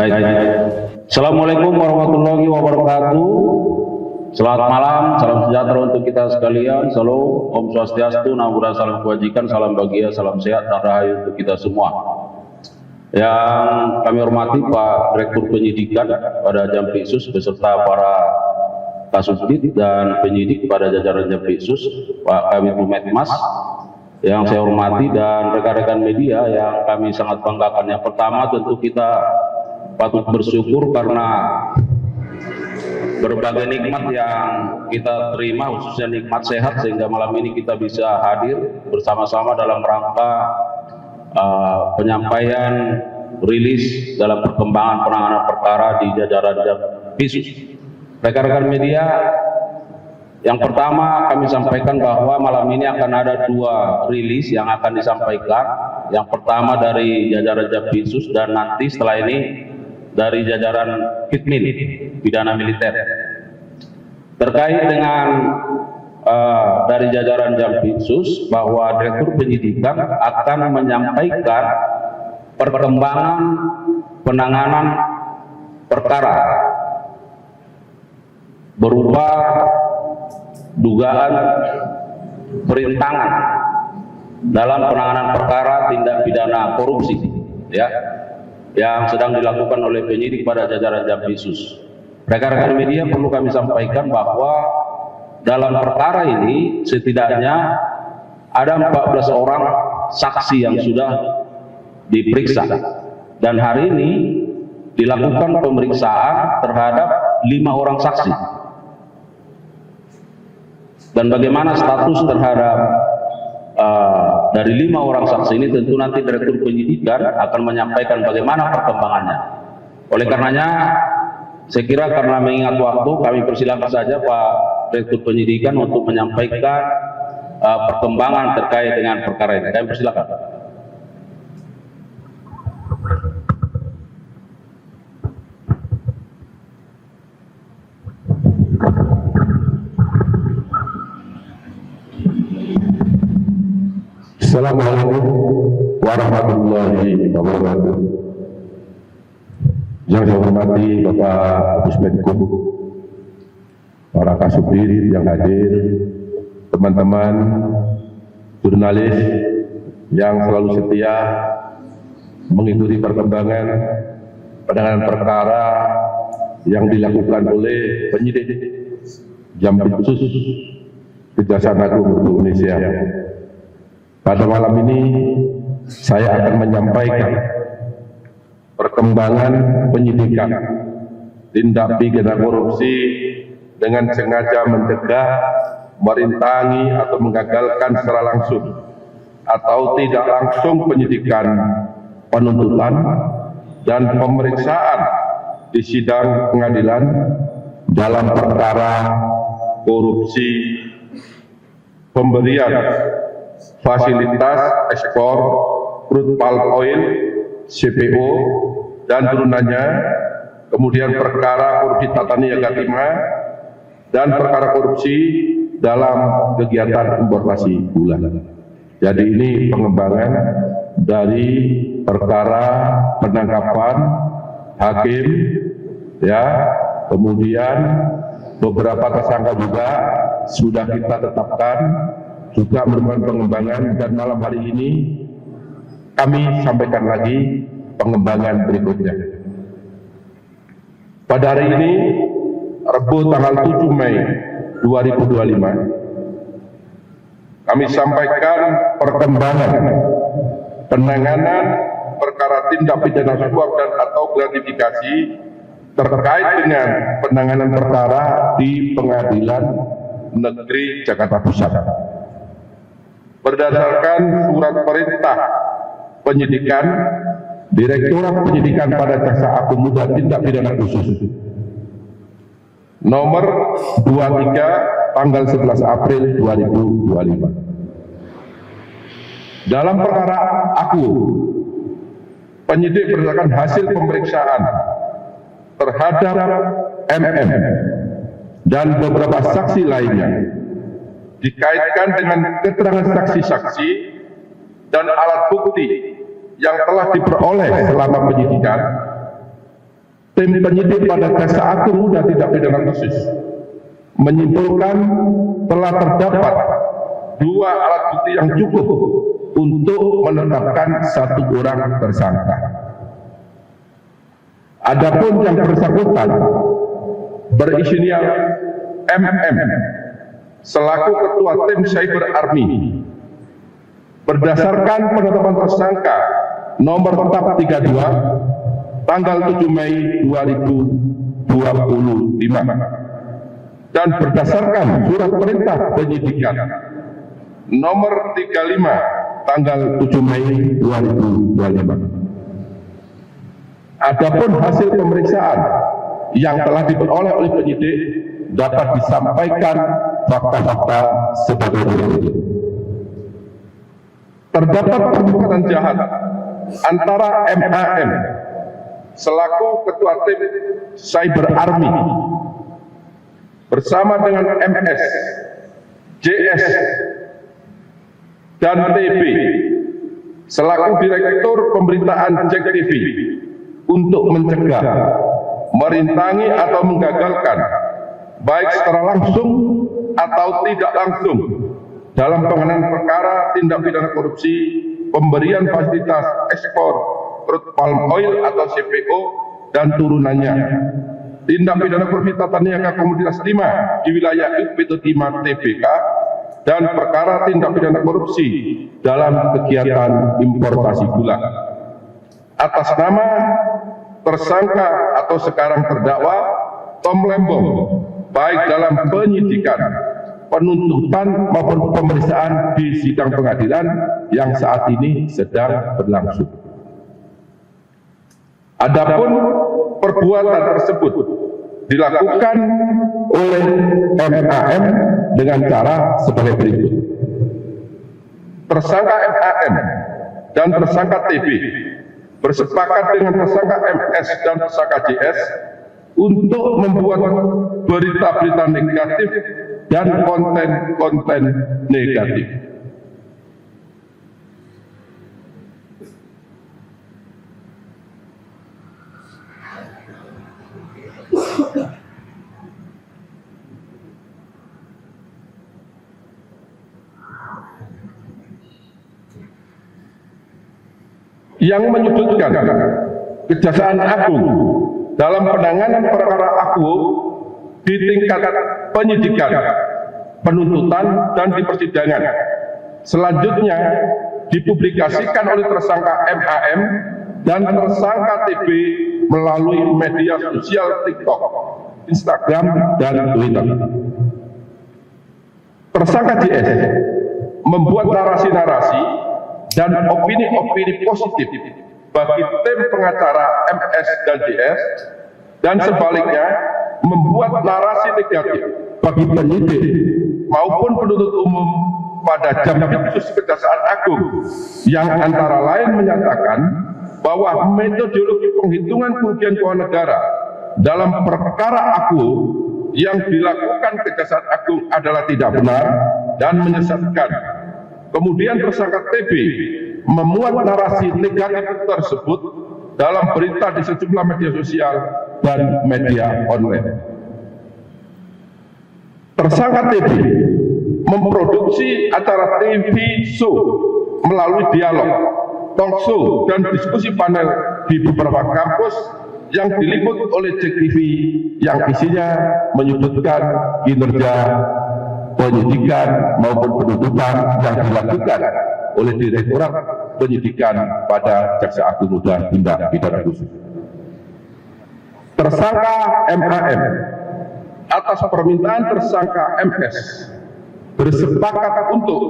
Baik. Assalamualaikum warahmatullahi wabarakatuh. Selamat malam, salam sejahtera untuk kita sekalian. Salam, Om Swastiastu, Namo Buddhaya, salam kebajikan, salam bahagia, salam sehat dan rahayu untuk kita semua. Yang kami hormati Pak Direktur Penyidikan pada Jampitsus beserta para Kasubdit dan penyidik pada jajaran Jampitsus, Pak Kabid Humas, yang saya hormati dan rekan-rekan media yang kami sangat banggakan. Yang pertama tentu kita patut bersyukur karena berbagai nikmat yang kita terima, khususnya nikmat sehat, sehingga malam ini kita bisa hadir bersama-sama dalam rangka penyampaian rilis dalam perkembangan penanganan perkara di jajaran Jampitsus. Rekan-rekan media, yang pertama kami sampaikan bahwa malam ini akan ada 2 rilis yang akan disampaikan. Yang pertama dari jajaran Jampitsus dan nanti setelah ini dari jajaran Hitmin Pidana Militer. Terkait dengan dari jajaran Jampitsus bahwa Direktur Penyidikan akan menyampaikan perkembangan penanganan perkara berupa dugaan perintangan dalam penanganan perkara tindak pidana korupsi, ya, yang sedang dilakukan oleh penyidik pada jajaran Jampitsus. Rekan-rekan media, perlu kami sampaikan bahwa dalam perkara ini setidaknya ada 14 orang saksi yang sudah diperiksa, dan hari ini dilakukan pemeriksaan terhadap 5 orang saksi. Dan bagaimana status terhadap dari 5 orang saksi ini tentu nanti Direktur Penyidikan akan menyampaikan bagaimana perkembangannya. Oleh karenanya, saya kira karena mengingat waktu, kami persilakan saja Pak Direktur Penyidikan untuk menyampaikan perkembangan terkait dengan perkara ini. Kami persilakan. Assalamualaikum warahmatullahi wabarakatuh. Yang saya hormati Bapak Pusmenkum, para Kasubdit yang hadir, teman-teman jurnalis yang selalu setia mengikuti perkembangan penanganan perkara yang dilakukan oleh penyidik Jampitsus Kejaksaan Agung Republik Indonesia. Pada malam ini saya akan menyampaikan perkembangan penyidikan tindak pidana korupsi dengan sengaja mencegah, merintangi atau menggagalkan secara langsung atau tidak langsung penyidikan, penuntutan dan pemeriksaan di sidang pengadilan dalam perkara korupsi pemberian fasilitas ekspor crude palm oil CPO dan turunannya, kemudian perkara korupsi tata niaga timah dan perkara korupsi dalam kegiatan importasi gula. Jadi ini pengembangan dari perkara penangkapan hakim, ya, kemudian beberapa tersangka juga sudah kita tetapkan, juga merupakan pengembangan, dan malam hari ini kami sampaikan lagi pengembangan berikutnya. Pada hari ini, Rabu tanggal 7 Mei 2025, kami sampaikan perkembangan penanganan perkara tindak pidana suap dan atau gratifikasi terkait dengan penanganan perkara di Pengadilan Negeri Jakarta Pusat. Berdasarkan surat perintah penyidikan Direktorat Penyidikan pada Jaksa Agung Muda Tindak Pidana Khusus nomor 23 tanggal 11 April 2025. Dalam perkara aku, penyidik berdasarkan hasil pemeriksaan terhadap MM dan beberapa saksi lainnya dikaitkan dengan keterangan saksi-saksi dan alat bukti yang telah diperoleh selama penyidikan, tim penyidik pada Jaksa Agung Muda Tindak Pidana Khusus menyimpulkan telah terdapat 2 alat bukti yang cukup untuk menetapkan 1 orang tersangka. Adapun yang bersangkutan berinisial MM selaku Ketua Tim Cyber Army berdasarkan penetapan tersangka nomor tetap 32 tanggal 7 Mei 2025 dan berdasarkan surat perintah penyidikan nomor 35 tanggal 7 Mei 2025. Adapun hasil pemeriksaan yang telah diperoleh oleh penyidik dapat disampaikan fakta-fakta sebagai berikut. Terdapat perbuatan jahat antara MAM selaku Ketua Tim Cyber Army bersama dengan MS, JS, dan TB selaku Direktur Pemberitaan JEK TV untuk mencegah, merintangi atau menggagalkan baik secara langsung atau tidak langsung dalam penanganan perkara tindak pidana korupsi pemberian fasilitas ekspor crude palm oil atau CPO dan turunannya, tindak pidana korupsi tata niaga komoditas timah di wilayah UPT Timah TBK, dan perkara tindak pidana korupsi dalam kegiatan importasi gula. Atas nama tersangka atau sekarang terdakwa Tom Lembong, baik dalam penyidikan, penuntutan maupun pemeriksaan di sidang pengadilan yang saat ini sedang berlangsung. Adapun perbuatan tersebut dilakukan oleh MAM dengan cara sebagai berikut. Tersangka MAM dan tersangka TB bersepakat dengan tersangka MS dan tersangka JS untuk membuat berita-berita negatif dan konten-konten negatif. Yang menyudutkan Kejaksaan Agung dalam penanganan perkara Akwo di tingkat penyidikan, penuntutan, dan di persidangan. Selanjutnya dipublikasikan oleh tersangka MAM dan tersangka TB melalui media sosial TikTok, Instagram, dan Twitter. Tersangka JS membuat narasi-narasi dan opini-opini positif bagi tim pengacara MS dan JS, dan sebaliknya membuat narasi negatif bagi penyidik maupun penuntut umum pada Jampitsus Kejaksaan Agung, yang antara lain menyatakan bahwa metodologi penghitungan kerugian keuangan negara dalam perkara Akwo yang dilakukan Kejaksaan Agung adalah tidak benar dan menyesatkan. Kemudian tersangka TB memuat narasi negatif tersebut dalam berita di sejumlah media sosial dan media online. Tersangka TB memproduksi acara TV show melalui dialog, talk show, dan diskusi panel di beberapa kampus yang diliput oleh JEK TV yang isinya menyudutkan kinerja penyidikan maupun penuntutan yang dilakukan oleh Direktorat Penyidikan pada Jaksa Agung Muda Tindak Pidana Khusus. Tersangka MAM atas permintaan tersangka MS bersepakat untuk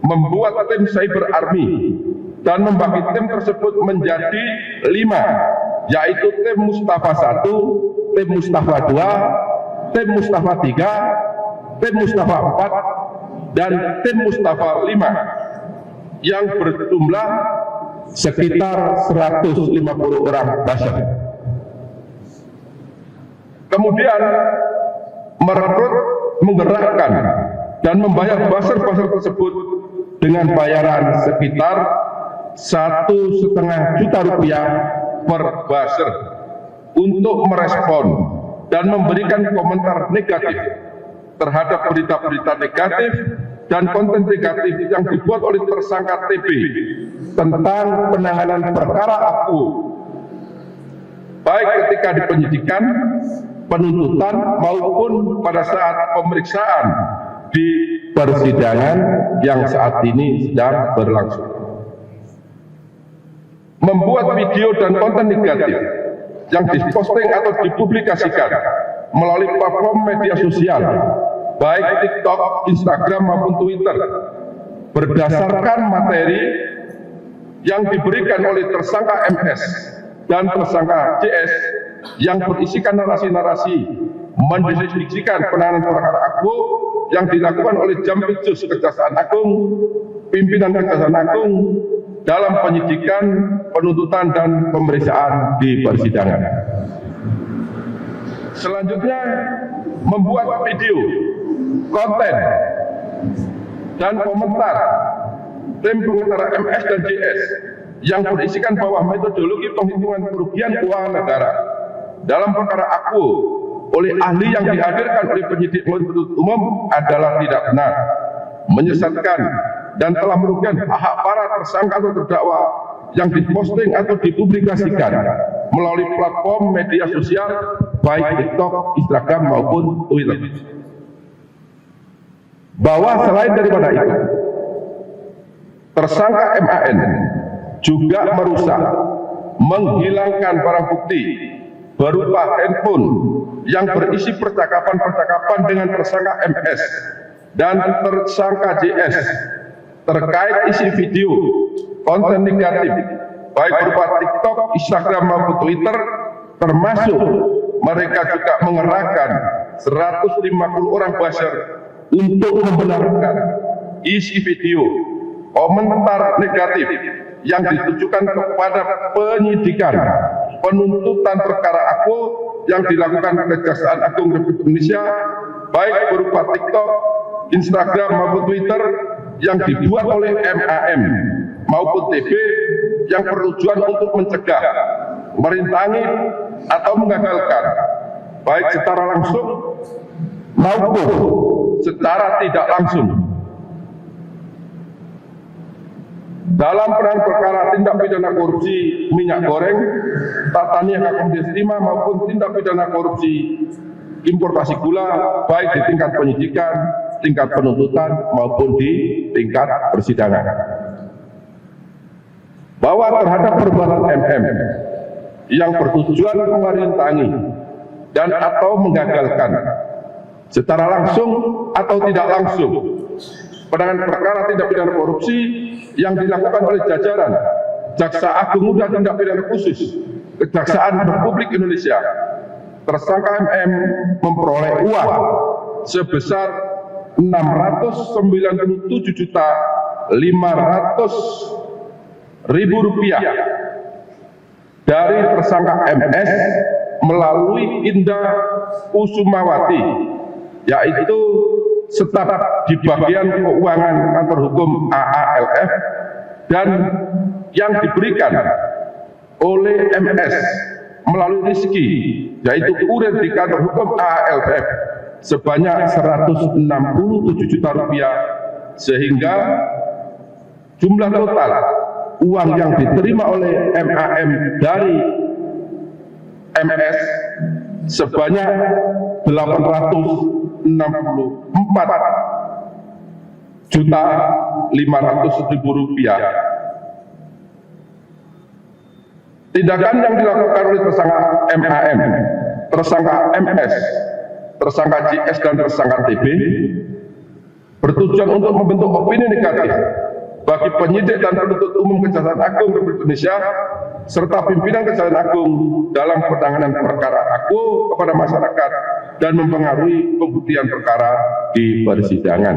membuat tim Cyber Army dan membagi tim tersebut menjadi 5, yaitu tim Mustafa 1, tim Mustafa 2, tim Mustafa 3, tim Mustafa 4, dan tim Mustafa 5 yang berjumlah sekitar 150 orang buzzer. Kemudian merekrut, menggerakkan, dan membayar buzzer-buzzer tersebut dengan bayaran sekitar 1,5 juta rupiah per buzzer untuk merespon dan memberikan komentar negatif terhadap berita-berita negatif dan konten negatif yang dibuat oleh tersangka TB tentang penanganan perkara aku, baik ketika di penyidikan, penuntutan maupun pada saat pemeriksaan di persidangan yang saat ini sedang berlangsung. Membuat video dan konten negatif yang diposting atau dipublikasikan melalui platform media sosial, baik TikTok, Instagram maupun Twitter, berdasarkan materi yang diberikan oleh tersangka MS dan tersangka CS yang berisikan narasi-narasi mendeskripsikan penanganan perkara aku yang dilakukan oleh Jampitsus Kejaksaan Agung, pimpinan Kejaksaan Agung dalam penyidikan, penuntutan, dan pemeriksaan di persidangan. Selanjutnya, membuat video, konten, dan komentar tim pengacara MS dan JS yang berisikan bahwa metodologi penghitungan kerugian keuangan negara dalam perkara aku oleh ahli yang dihadirkan oleh penyidik penuntut umum adalah tidak benar, menyesatkan, dan telah merugikan hak para tersangka atau terdakwa yang diposting atau dipublikasikan melalui platform media sosial baik TikTok, Instagram maupun Twitter. Bahwa selain daripada itu, tersangka MAN juga merusak, menghilangkan barang bukti berupa handphone yang berisi percakapan-percakapan dengan tersangka MS dan tersangka JS terkait isi video konten negatif baik berupa TikTok, Instagram maupun Twitter, termasuk mereka juga mengerahkan 150 orang buzzer untuk membenarkan isi video komentar negatif yang ditujukan kepada penyidikan, penuntutan perkara aku yang dilakukan Kejaksaan Agung Republik Indonesia baik berupa TikTok, Instagram maupun Twitter yang dibuat oleh MAM maupun TB yang bertujuan untuk mencegah, merintangi atau menggagalkan baik secara langsung maupun secara tidak langsung dalam penanganan perkara tindak pidana korupsi minyak goreng, tata niaga komoditi timah maupun tindak pidana korupsi importasi gula baik di tingkat penyidikan, tingkat penuntutan maupun di tingkat persidangan. Bahwa terhadap perbuatan MM yang bertujuan merintangi dan atau menggagalkan secara langsung atau tidak langsung penanganan perkara tindak pidana korupsi yang dilakukan oleh jajaran Jaksa Agung Muda Tindak Pidana Khusus Kejaksaan Republik Indonesia, tersangka MM memperoleh uang sebesar 697.500.000 rupiah dari tersangka MS melalui Indah Kusumawati, yaitu staf di bagian keuangan kantor hukum AALF, dan yang diberikan oleh MS melalui Rizky, yaitu kurir di kantor hukum AALF sebanyak 167 juta rupiah, sehingga jumlah total uang yang diterima oleh MAM dari MS sebanyak 864.500.000 rupiah. Tindakan yang dilakukan oleh tersangka MAM, tersangka MS, tersangka JS dan tersangka TB bertujuan untuk membentuk opini negatif bagi penyidik dan penuntut umum Kejaksaan Agung Republik Indonesia serta pimpinan Kejaksaan Agung dalam penanganan perkara aku kepada masyarakat dan mempengaruhi pembuktian perkara di persidangan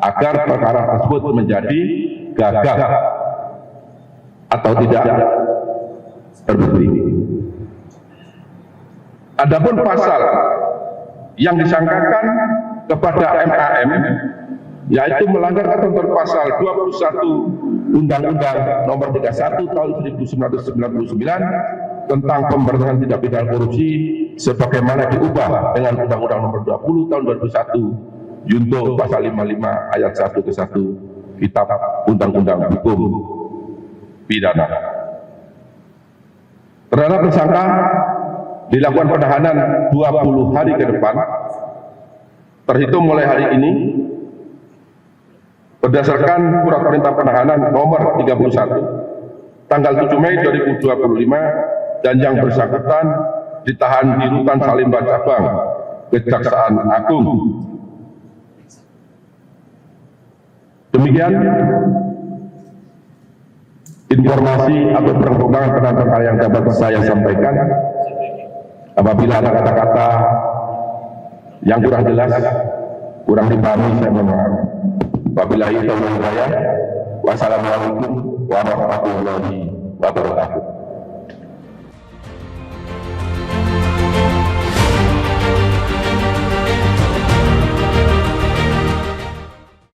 agar perkara tersebut menjadi gagal atau tidak terbukti. Adapun pasal yang disangkakan kepada MAM yaitu melanggar ketentuan pasal 21 Undang-Undang Nomor 31 Tahun 1999 tentang pemberantasan tindak pidana korupsi sebagaimana diubah dengan Undang-Undang Nomor 20 Tahun 2001 Junto Pasal 55 Ayat 1 ke 1 Kitab Undang-Undang Hukum Pidana. Terhadap tersangka dilakukan penahanan 20 hari ke depan terhitung mulai hari ini berdasarkan surat perintah penahanan nomor 31 tanggal 7 Mei 2025 dan yang bersangkutan ditahan di Rutan Salemba Cabang Kejaksaan Agung. Demikian informasi atau perkembangan penanganan yang dapat saya sampaikan. Apabila ada kata-kata yang kurang jelas, kurang dipahami, saya mohon maaf. Wabillahi taufiq wal hidayah. Wassalamualaikum warahmatullahi wabarakatuh.